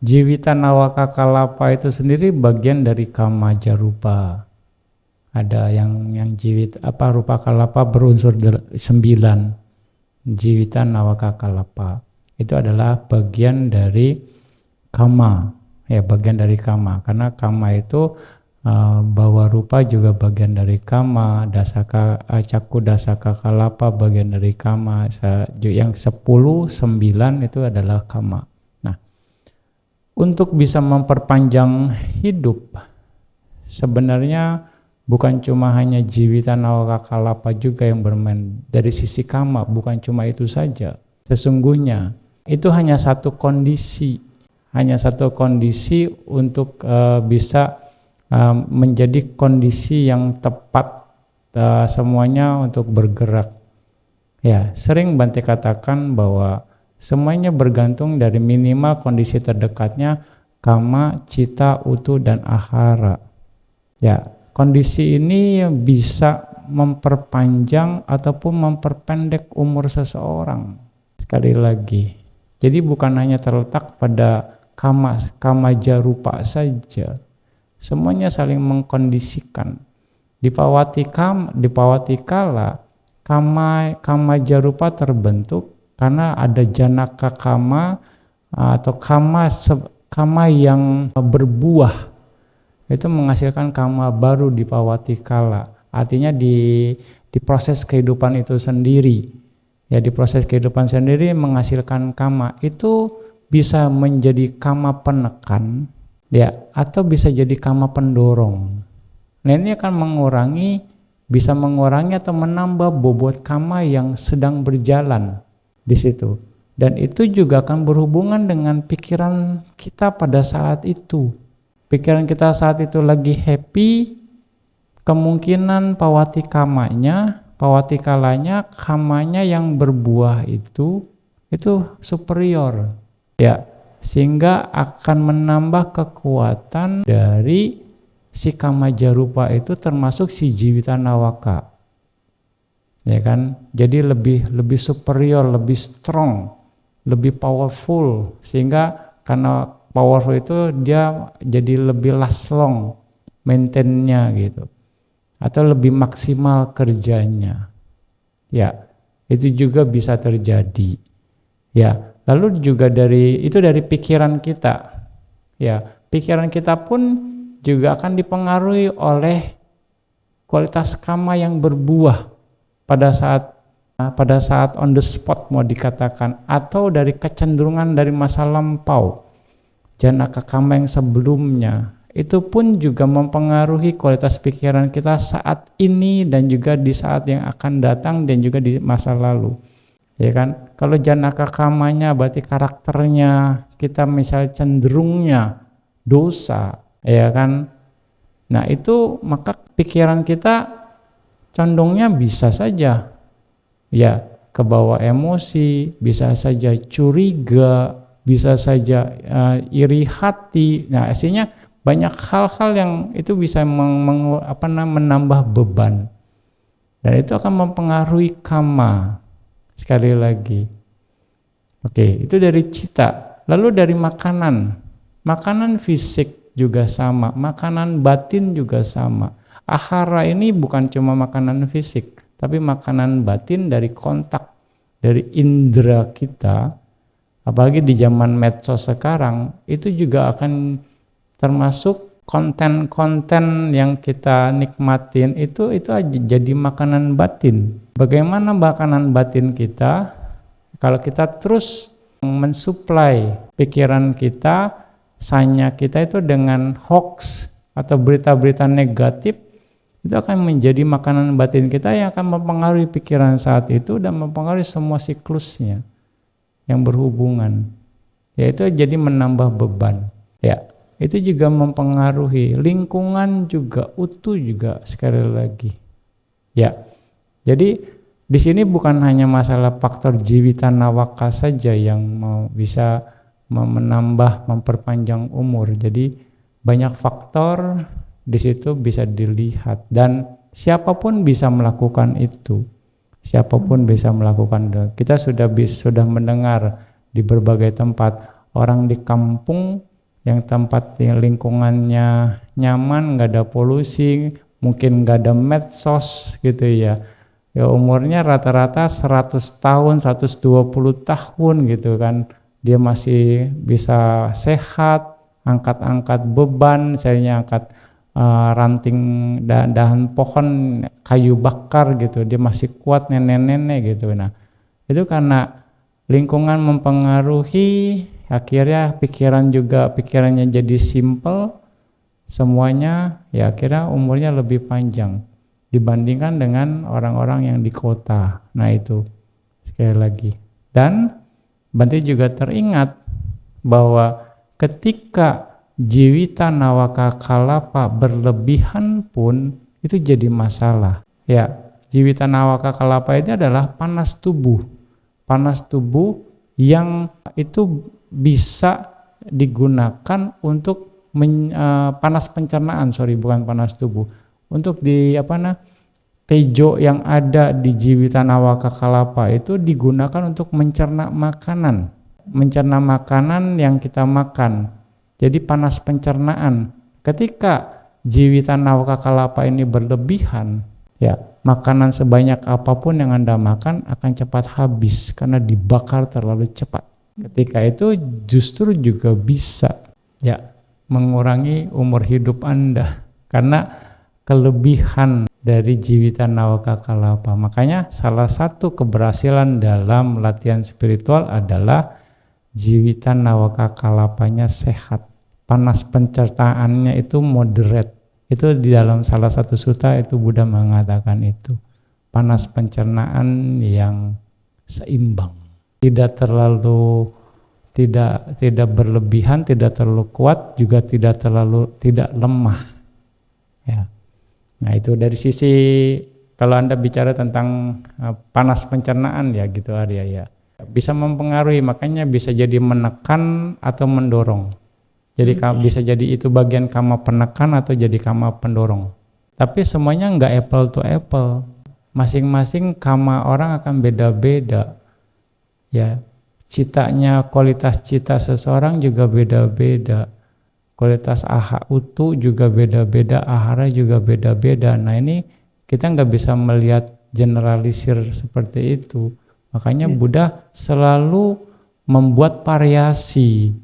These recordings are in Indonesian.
Jiwita Nawaka Kalapa itu sendiri bagian dari Kama Jarupa. Ada yang jiwit rupa kalapa berunsur 9. Jiwita Nawaka Kalapa itu adalah bagian dari kama, ya, bagian dari kama. Karena kama itu bawa rupa juga bagian dari kama, caku dasaka kalapa bagian dari kama. Yang 10, 9 itu adalah kama. Nah, untuk bisa memperpanjang hidup, sebenarnya bukan cuma hanya Jiwita Nawaka Kalapa juga yang bermain dari sisi kama, bukan cuma itu saja. Sesungguhnya itu hanya satu kondisi untuk bisa menjadi kondisi yang tepat semuanya untuk bergerak. Ya, sering Bante katakan bahwa semuanya bergantung dari minimal kondisi terdekatnya kama, cita, utu, dan ahara. Ya, kondisi ini bisa memperpanjang ataupun memperpendek umur seseorang. Sekali lagi, jadi bukan hanya terletak pada kama jarupa saja. Semuanya saling mengkondisikan. Di pawati kala kama jarupa terbentuk karena ada janaka kama atau kama yang berbuah. Itu menghasilkan kama baru di pawati kala. Artinya di proses kehidupan itu sendiri. Ya, di proses kehidupan sendiri menghasilkan kama. Itu bisa menjadi kama penekan, ya, atau bisa jadi kama pendorong. Nah, ini akan bisa mengurangi atau menambah bobot kama yang sedang berjalan di situ. Dan itu juga akan berhubungan dengan pikiran kita pada saat itu. Pikiran kita saat itu lagi happy, kemungkinan pawati kalanya kamanya yang berbuah itu superior, ya, sehingga akan menambah kekuatan dari si kama jarupa itu, termasuk si Jiwita Nawaka, ya kan? Jadi lebih superior, lebih strong, lebih powerful, sehingga karena powerful itu dia jadi lebih last long maintain-nya gitu, atau lebih maksimal kerjanya. Ya, itu juga bisa terjadi. Ya, lalu juga dari pikiran kita. Ya, pikiran kita pun juga akan dipengaruhi oleh kualitas kama yang berbuah pada saat on the spot mau dikatakan, atau dari kecenderungan dari masa lampau. Janaka kama yang sebelumnya itu pun juga mempengaruhi kualitas pikiran kita saat ini dan juga di saat yang akan datang dan juga di masa lalu, ya kan? Kalau janaka kamanya berarti karakternya kita misalnya cenderungnya dosa, ya kan? Nah, itu maka pikiran kita condongnya bisa saja ya kebawa emosi, bisa saja curiga, bisa saja iri hati. Nah, artinya banyak hal-hal yang itu bisa menambah beban, dan itu akan mempengaruhi kama. Sekali lagi, oke, itu dari cita. Lalu dari makanan fisik juga sama, makanan batin juga sama. Ahara ini bukan cuma makanan fisik, tapi makanan batin dari kontak, dari indera kita. Apalagi di zaman medsos sekarang, itu juga akan termasuk konten-konten yang kita nikmatin itu jadi makanan batin. Bagaimana makanan batin kita? Kalau kita terus mensuplai pikiran kita, sanya kita itu dengan hoax atau berita-berita negatif, itu akan menjadi makanan batin kita yang akan mempengaruhi pikiran saat itu dan mempengaruhi semua siklusnya yang berhubungan. Yaitu jadi menambah beban. Ya, itu juga mempengaruhi lingkungan juga, utuh juga sekali lagi. Ya. Jadi di sini bukan hanya masalah faktor Jiwita Nawaka saja yang bisa menambah, memperpanjang umur. Jadi banyak faktor di situ bisa dilihat, dan siapapun bisa melakukan itu. Siapapun bisa melakukan. Kita sudah mendengar di berbagai tempat orang di kampung yang tempat yang lingkungannya nyaman, nggak ada polusi, mungkin nggak ada medsos gitu ya. Ya umurnya rata-rata 100 tahun, 120 tahun gitu kan. Dia masih bisa sehat, angkat-angkat beban, misalnya angkat ranting dahan pohon, kayu bakar gitu, dia masih kuat nenek-nenek gitu. Nah, itu karena lingkungan mempengaruhi, akhirnya pikirannya jadi simple, semuanya ya akhirnya umurnya lebih panjang dibandingkan dengan orang-orang yang di kota. Nah itu sekali lagi. Dan Bante juga teringat bahwa ketika Jiwita Nawaka Kalapa berlebihan pun itu jadi masalah. Ya, Jiwita Nawaka Kalapa ini adalah panas tubuh. Panas tubuh yang itu bisa digunakan untuk panas pencernaan, bukan panas tubuh. Untuk tejo yang ada di Jiwita Nawaka Kalapa itu digunakan untuk mencerna makanan. Mencerna makanan yang kita makan. Jadi panas pencernaan. Ketika Jiwita Nawaka Kalapa ini berlebihan, ya makanan sebanyak apapun yang Anda makan akan cepat habis karena dibakar terlalu cepat. Ketika itu justru juga bisa ya mengurangi umur hidup Anda karena kelebihan dari Jiwita Nawaka Kalapa. Makanya salah satu keberhasilan dalam latihan spiritual adalah Jiwita Nawaka Kalapanya sehat, panas pencernaannya itu moderate. Itu di dalam salah satu sutta itu Buddha mengatakan itu. Panas pencernaan yang seimbang. Tidak berlebihan, tidak terlalu kuat, juga tidak lemah. Ya. Nah, itu dari sisi kalau Anda bicara tentang panas pencernaan ya gitu Arya ya. Bisa mempengaruhi, makanya bisa jadi menekan atau mendorong. Jadi bisa jadi itu bagian kama penekan atau jadi kama pendorong. Tapi semuanya enggak apple to apple. Masing-masing kama orang akan beda-beda. Ya, kualitas cita seseorang juga beda-beda. Kualitas utu juga beda-beda, ahara juga beda-beda. Nah ini kita nggak bisa melihat generalisir seperti itu. Makanya Buddha selalu membuat variasi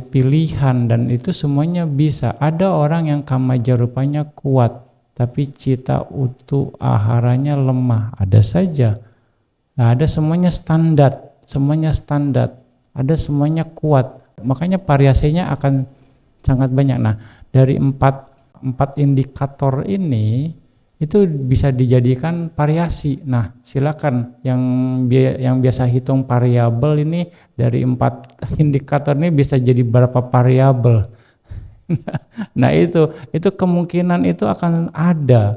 pilihan dan itu semuanya bisa. Ada orang yang kamaja rupanya kuat, tapi cita utu aharanya lemah. Ada saja. Nah, ada semuanya standar, ada semuanya kuat. Makanya variasinya akan sangat banyak. Nah, dari empat indikator ini itu bisa dijadikan variasi. Nah, silakan yang biasa hitung variabel ini dari 4 indikator ini bisa jadi berapa variabel. Nah, itu kemungkinan itu akan ada.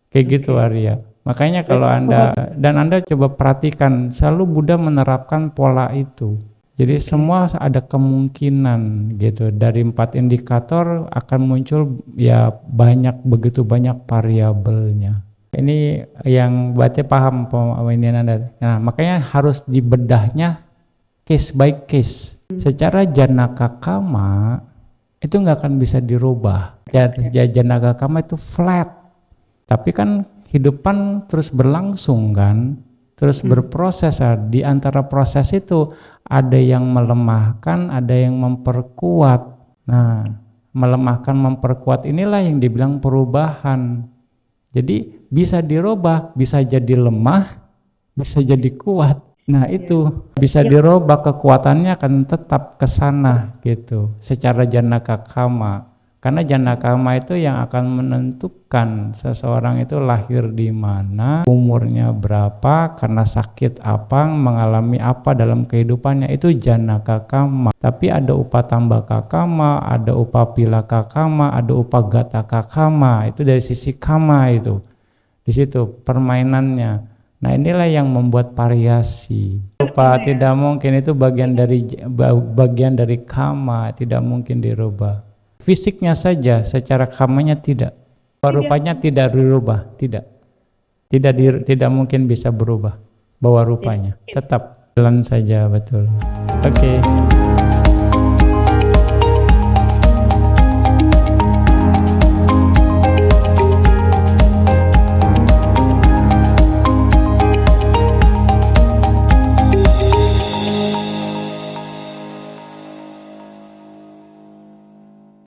Kayak gitu Arya. Makanya kalau Anda coba perhatikan, selalu Buddha menerapkan pola itu. Jadi semua ada kemungkinan gitu. Dari 4 indikator akan muncul ya begitu banyak variabelnya. Ini yang berarti paham ini Anda. Nah, makanya harus dibedahnya case by case. Secara janaka kama itu nggak akan bisa dirubah. Janaka kama itu flat. Tapi kan hidupan terus berlangsung kan. Terus berproses. Di antara proses itu ada yang melemahkan, ada yang memperkuat. Nah, melemahkan, memperkuat inilah yang dibilang perubahan. Jadi bisa dirubah, bisa jadi lemah, bisa jadi kuat. Nah itu bisa dirubah, kekuatannya akan tetap ke sana gitu. Secara janaka kama. Karena janaka kama itu yang akan menentukan seseorang itu lahir di mana, umurnya berapa, karena sakit apa, mengalami apa dalam kehidupannya, itu janaka kama. Tapi ada upatambaka kama, ada upapilaka kama, ada upagataka kama. Itu dari sisi kama itu. Di situ permainannya. Nah inilah yang membuat variasi. Tidak mungkin itu bagian dari kama, tidak mungkin dirubah. Fisiknya saja, secara kamanya tidak. Rupanya tidak dirubah, tidak mungkin bisa berubah. Bahwa rupanya tetap jalan saja, betul. Oke.